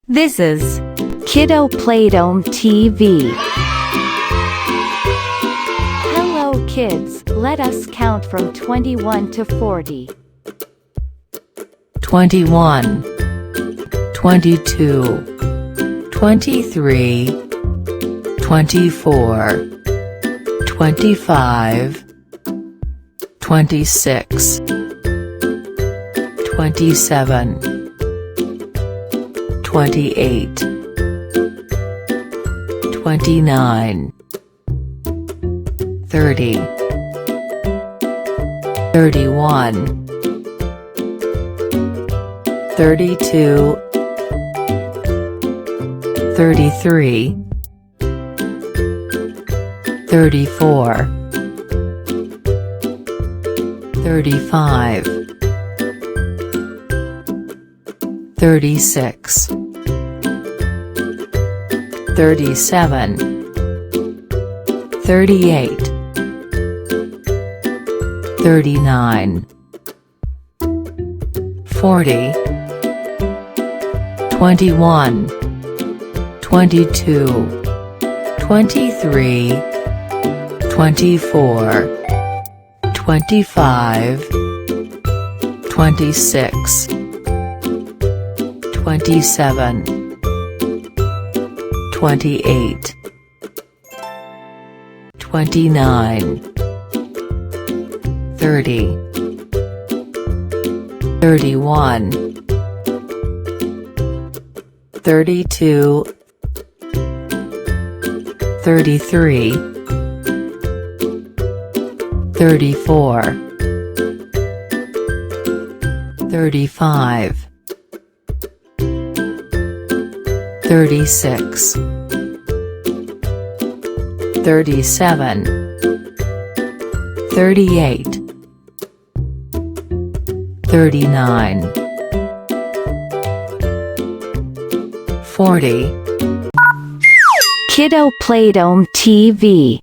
This is Kiddo PlayDome TV. Hello kids, let us count from 21 to 40. 21, 22, 23, 24, 25, 26, 27, 28, 29, 30, 31, 32, 33, 34, 35, 36, 37, 38, 39, 40, 21, 22, 23, 24, 25, 26, 27, 28, 29, 30, 31, 32, 33, 34, 35, 36, 37, 38, 39, 40. Kiddo PlayDome TV.